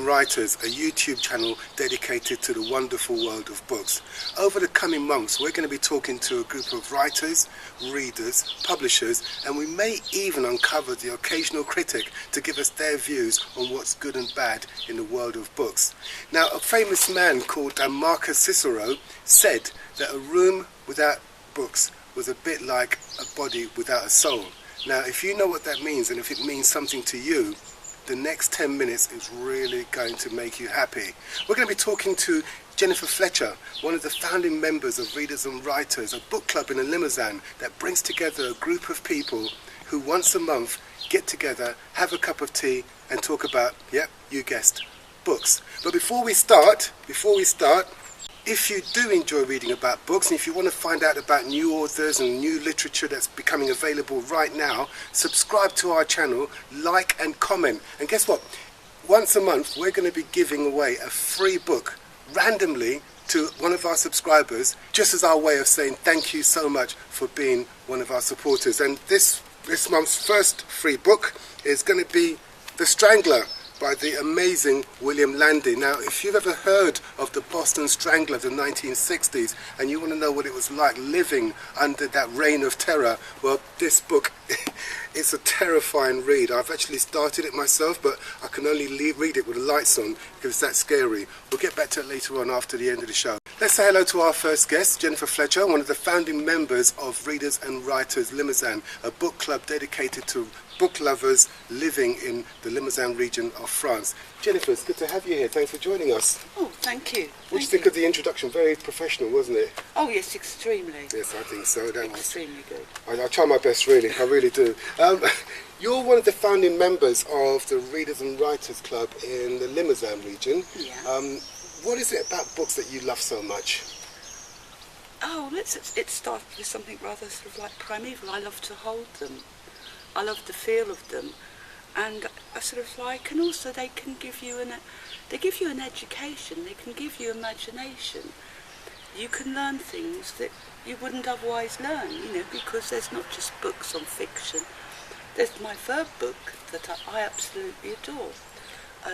and Writers, a YouTube channel dedicated to the wonderful world of books. Over the coming months, we're going to be talking to a group of writers, readers, publishers, and we may even uncover the occasional critic to give us their views on what's good and bad in the world of books. Now, a famous man called Marcus Cicero said that a room without books was a bit like a body without a soul. Now, if you know what that means, and if it means something to you, the next 10 minutes is really going to make you happy. We're going to be talking to Jennifer Fletcher, one of the founding members of Readers and Writers, a book club in the Limousin that brings together a group of people who once a month get together, have a cup of tea and talk about, yep, you guessed, books. But before we start, if you do enjoy reading about books, and if you want to find out about new authors and new literature that's becoming available right now, subscribe to our channel, like and comment. And guess what? Once a month, we're going to be giving away a free book randomly to one of our subscribers, just as our way of saying thank you so much for being one of our supporters. And this month's first free book is going to be The Strangler by the amazing William Landy. Now, if you've ever heard of the Boston Strangler of the 1960s and you want to know what it was like living under that reign of terror, well, this book is a terrifying read. I've actually started it myself, but I can only read it with the lights on because it's that scary. We'll get back to it later on after the end of the show. Let's say hello to our first guest, Jennifer Fletcher, one of the founding members of Readers and Writers Limousin, a book club dedicated to book lovers living in the Limousin region of France. Jennifer, it's good to have you here. Thanks for joining us. Oh, thank you. What do you think of the introduction? Very professional, wasn't it? Oh, yes, extremely. Yes, I think so. Extremely good. I try my best, really. I really do. You're one of the founding members of the Readers and Writers Club in the Limousin region. Yeah. What is it about books that you love so much? Oh, it started with something rather sort of like primeval. I love to hold them. I love the feel of them, and I sort of like, and also they give you an education. They can give you imagination. You can learn things that you wouldn't otherwise learn, because there's not just books on fiction. There's my third book that I absolutely adore,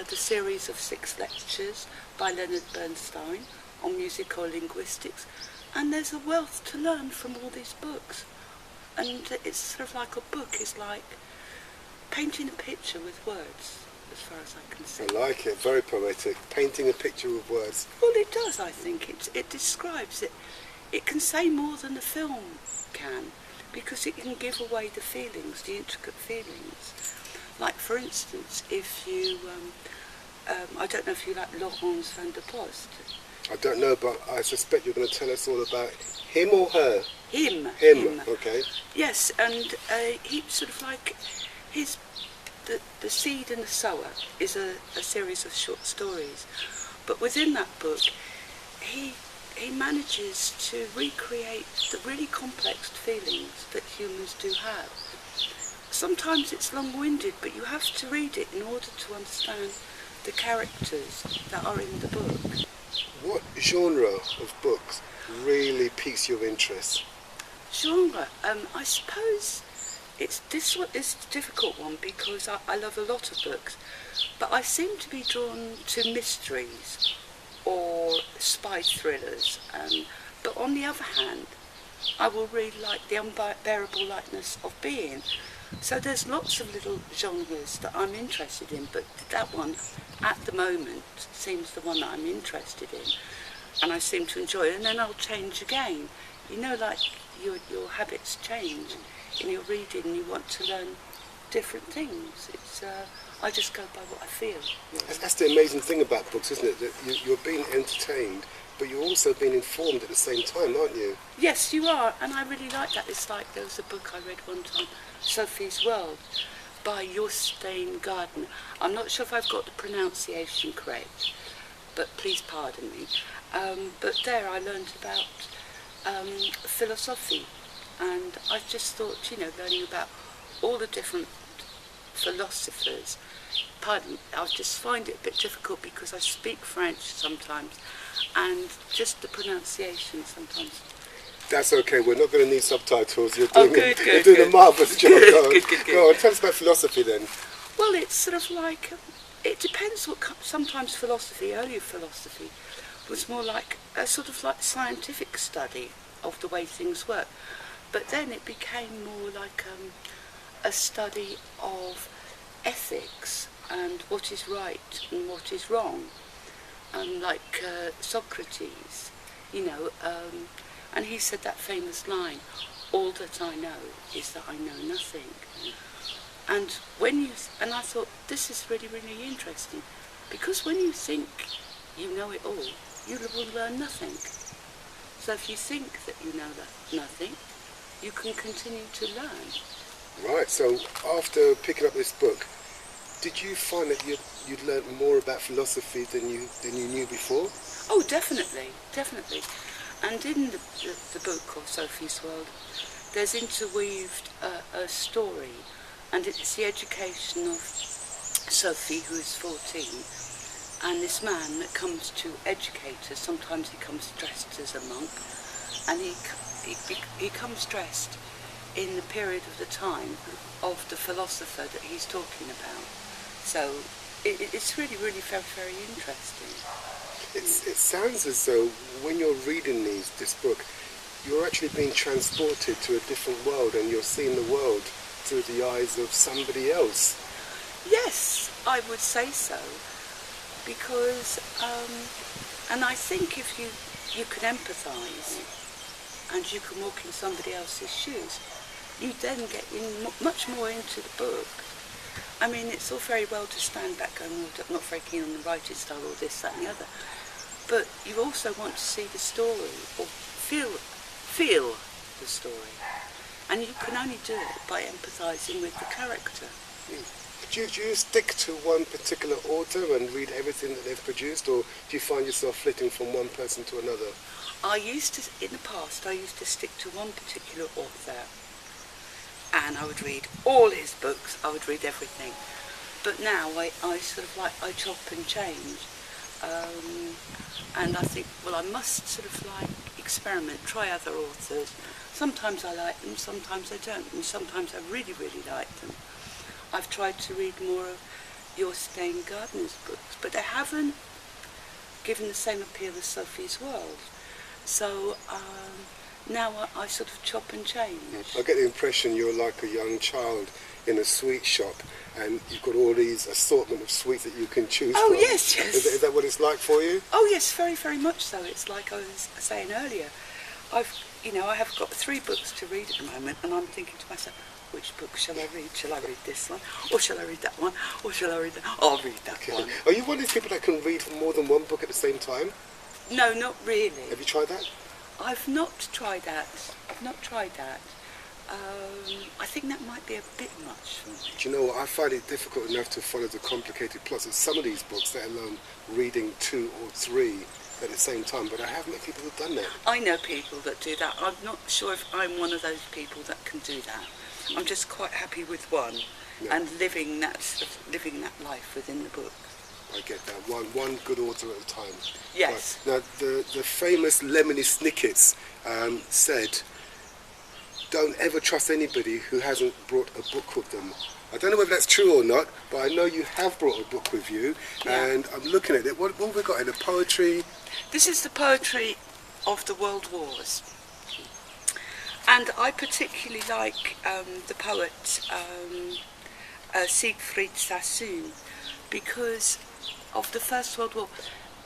the series of 6 lectures by Leonard Bernstein on musicolinguistics, and there's a wealth to learn from all these books. And it's sort of like a book is like painting a picture with words, as far as I can see. I like it, very poetic, painting a picture with words. Well, it does, I think. It describes it. It can say more than a film can, because it can give away the feelings, the intricate feelings. Like, for instance, if you, I don't know if you like Laurence van der Post. I don't know, but I suspect you're going to tell us all about him or her? Him. Okay. Yes, and he sort of like, the Seed and the Sower is a series of short stories. But within that book, he manages to recreate the really complex feelings that humans do have. Sometimes it's long-winded, but you have to read it in order to understand the characters that are in the book. What genre of books really piques your interest? Genre, I suppose it's a difficult one because I love a lot of books, but I seem to be drawn to mysteries or spy thrillers. But on the other hand, I will really like the unbearable lightness of being. So there's lots of little genres that I'm interested in, but that one at the moment seems the one that I'm interested in, and I seem to enjoy it. And then I'll change again. Like your habits change in your reading, and you want to learn different things. It's I just go by what I feel. That's the amazing thing about books, isn't it? That you're being entertained, but you're also being informed at the same time, aren't you? Yes, you are, and I really like that. It's like there was a book I read one time, Sophie's World, by Jostein Gardner. I'm not sure if I've got the pronunciation correct, but please pardon me. But there I learned about philosophy, and I just thought, learning about all the different philosophers. Pardon, I just find it a bit difficult because I speak French sometimes, and just the pronunciation sometimes. That's okay, we're not going to need subtitles. You're doing a marvellous job. Good. Go on, tell us about philosophy then. Well, it's sort of like, It depends what sometimes philosophy, earlier philosophy, was more like a sort of like scientific study of the way things work. But then it became more like a study of ethics and what is right and what is wrong. Like Socrates, you know, and he said that famous line, "All that I know is that I know nothing." And and I thought, this is really, really interesting, because when you think you know it all, you will learn nothing. So if you think that you know nothing, you can continue to learn. Right, so after picking up this book, did you find that you'd learned more about philosophy than you knew before? Oh, definitely. And in the book of Sophie's World, there's interweaved a story, and it's the education of Sophie, who is 14, and this man that comes to educate her. Sometimes he comes dressed as a monk, and he comes dressed in the period of the time of the philosopher that he's talking about. So it's really, really very, very interesting. It sounds as though when you're reading this book, you're actually being transported to a different world, and you're seeing the world through the eyes of somebody else. Yes, I would say so, because, and I think if you can empathise and you can walk in somebody else's shoes, you then get much more into the book. I mean, it's all very well to stand back going, oh, I'm not very keen on the writing style or this, that and the other, but you also want to see the story or feel the story, and you can only do it by empathising with the character. Do you stick to one particular author and read everything that they've produced, or do you find yourself flitting from one person to another? In the past, I used to stick to one particular author, and I would read all his books, I would read everything. But now I sort of like, I chop and change. And I think, well, I must sort of like experiment, try other authors. Sometimes I like them, sometimes I don't, and sometimes I really, really like them. I've tried to read more of your Stein Gardner's books, but they haven't given the same appeal as Sophie's World. So now I sort of chop and change. I get the impression you're like a young child in a sweet shop, and you've got all these assortment of sweets that you can choose from. Oh, yes. Is that what it's like for you? Oh, yes, very, very much so. It's like I was saying earlier. I have got 3 books to read at the moment, and I'm thinking to myself, which book shall I read? Shall I read this one? Or shall I read that one? Or shall I read that? I'll read that one. Are you one of these people that can read more than one book at the same time? No, not really. Have you tried that? I've not tried that. I think that might be a bit much for me. Do you know what? I find it difficult enough to follow the complicated plots of some of these books, let alone reading 2 or 3 at the same time, but I have met people who've done that. I know people that do that. I'm not sure if I'm one of those people that can do that. I'm just quite happy with one, and living that life within the book. I get that. One good author at a time. Yes. Right. Now, the famous Lemony Snicket's said, don't ever trust anybody who hasn't brought a book with them. I don't know whether that's true or not, but I know you have brought a book with you, and I'm looking at it. What have we got in the poetry? This is the poetry of the World Wars. And I particularly like the poet Siegfried Sassoon, because of the First World War.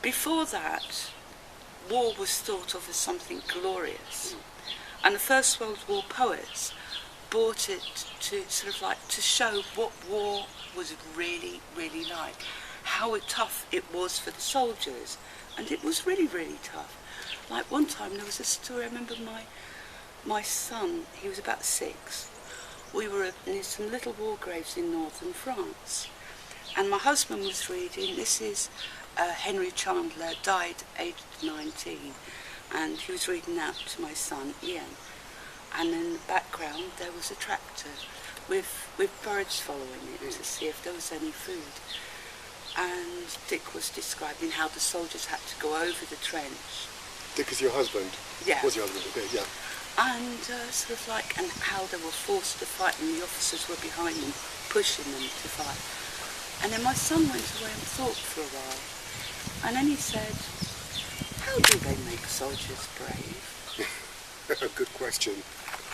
Before that, war was thought of as something glorious. And the First World War poets brought it to sort of like to show what war was really, really like, how tough it was for the soldiers. And it was really, really tough. Like one time there was a story, I remember my son, he was about 6, we were near some little war graves in northern France, and my husband was reading, this is Henry Chandler, died aged 19, and he was reading out to my son Ian, and in the background there was a tractor with birds following it to see if there was any food, and Dick was describing how the soldiers had to go over the trench. Dick is your husband? Yeah. Was your husband? Okay, yeah. And sort of like, and how they were forced to fight, and the officers were behind them, pushing them to fight. And then my son went away and thought for a while. And then he said, how do they make soldiers brave? Good question.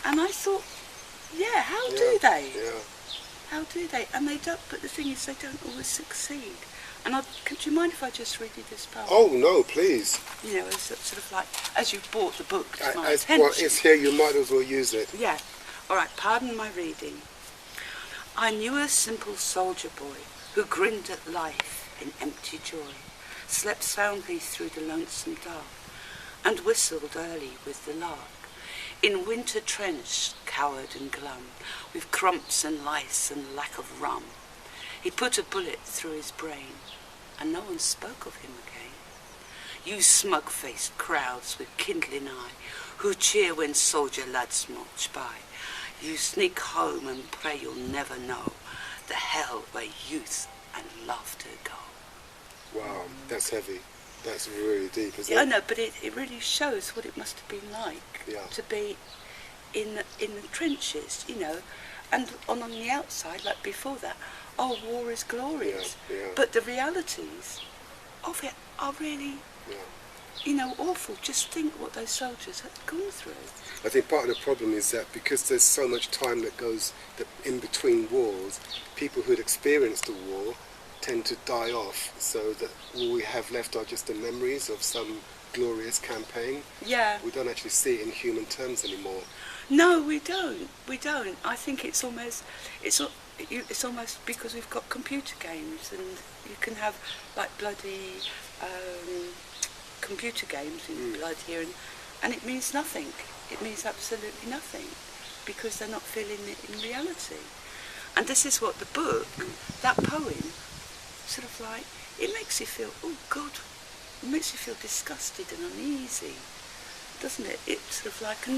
And I thought, yeah, how do they? Yeah. How do they? And they don't, but the thing is, they don't always succeed. And do you mind if I just read you this poem? Oh, no, please. You know, as sort of like, as you bought the book to my As attention. well, it's here, you might as well use it. Yeah. All right, pardon my reading. I knew a simple soldier boy who grinned at life in empty joy, slept soundly through the lonesome dark, and whistled early with the lark. In winter trench, coward and glum, with crumps and lice and lack of rum, he put a bullet through his brain, and no one spoke of him again. You smug-faced crowds with kindling eye, who cheer when soldier lads march by, you sneak home and pray you'll never know the hell where youth and laughter go. Wow, that's heavy. That's really deep, isn't Yeah, it? I know, but it really shows what it must have been like to be in the trenches, you know, and on the outside, like before that, oh, war is glorious. Yeah. But the realities of it are really, you know, awful. Just think what those soldiers had gone through. I think part of the problem is that because there's so much time that goes in between wars, people who'd experienced the war tend to die off, so that all we have left are just the memories of some glorious campaign. Yeah. We don't actually see it in human terms anymore. No, we don't. We don't. I think it's almost because we've got computer games, and you can have like bloody computer games in blood here, and it means nothing. It means absolutely nothing, because they're not feeling it in reality. And this is what the book, that poem, sort of like, it makes you feel, oh God, it makes you feel disgusted and uneasy, doesn't it? It's sort of like,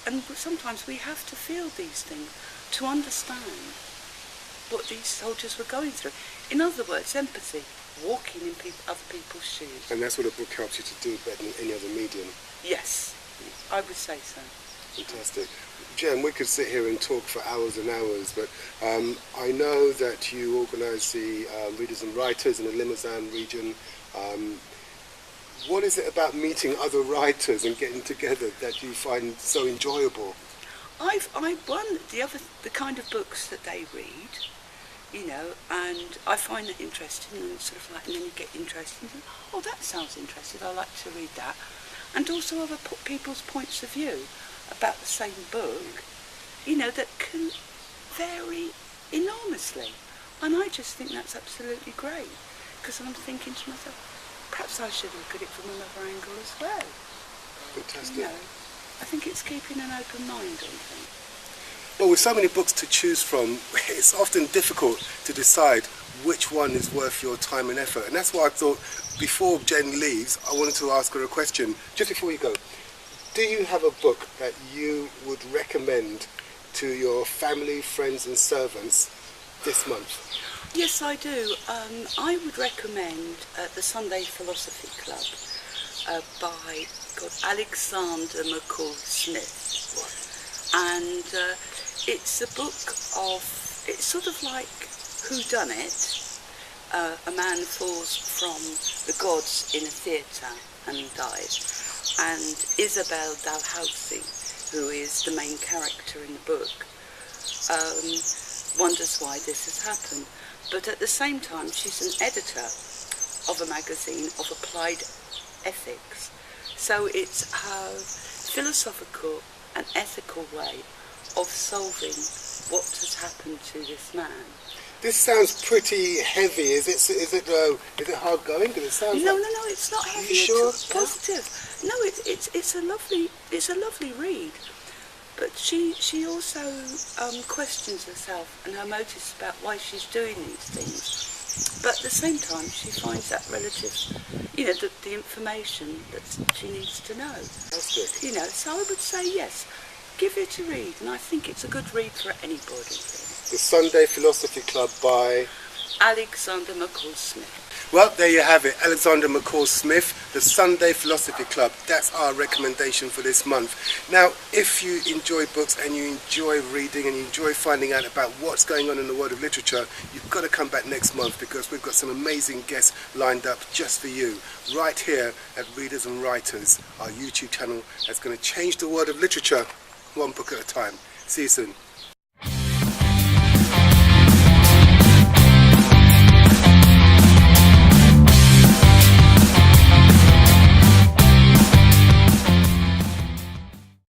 and sometimes we have to feel these things to understand what these soldiers were going through. In other words, empathy, walking in other people's shoes. And that's what a book helps you to do better than any other medium. Yes, I would say so. Fantastic. Jen, we could sit here and talk for hours and hours, but I know that you organise the readers and writers in the Limousin region. What is it about meeting other writers and getting together that you find so enjoyable? I won the kind of books that they read, you know, and I find it interesting, and sort of like, and then you get interested, and oh, that sounds interesting, I like to read that. And also other people's points of view about the same book, you know, that can vary enormously. And I just think that's absolutely great, because I'm thinking to myself, perhaps I should look at it from another angle as well. Fantastic. You know, I think it's keeping an open mind on things. Well, with so many books to choose from, it's often difficult to decide which one is worth your time and effort. And that's why I thought, before Jen leaves, I wanted to ask her a question. Just before you go, do you have a book that you would recommend to your family, friends and servants this month? Yes, I do. I would recommend The Sunday Philosophy Club by Alexander McCall Smith. And it's a book of, it's sort of like whodunit. A man falls from the gods in a theatre and dies. And Isabel Dalhousie, who is the main character in the book, wonders why this has happened. But at the same time, she's an editor of a magazine of applied ethics. So it's her philosophical and ethical way of solving what has happened to this man. This sounds pretty heavy. Is it hard going? Because it sounds No, like... no, it's not heavy. Are you sure? It's positive. No, it's a lovely read. But she also questions herself and her motives about why she's doing these things. But at the same time, she finds that relative, you know, the information that she needs to know. Fantastic. You know, so I would say yes, give it a read, and I think it's a good read for anybody. The Sunday Philosophy Club by Alexander McCall Smith. Well, there you have it. Alexander McCall Smith, the Sunday Philosophy Club. That's our recommendation for this month. Now, if you enjoy books and you enjoy reading and you enjoy finding out about what's going on in the world of literature, you've got to come back next month because we've got some amazing guests lined up just for you, right here at Readers and Writers, our YouTube channel that's going to change the world of literature one book at a time. See you soon.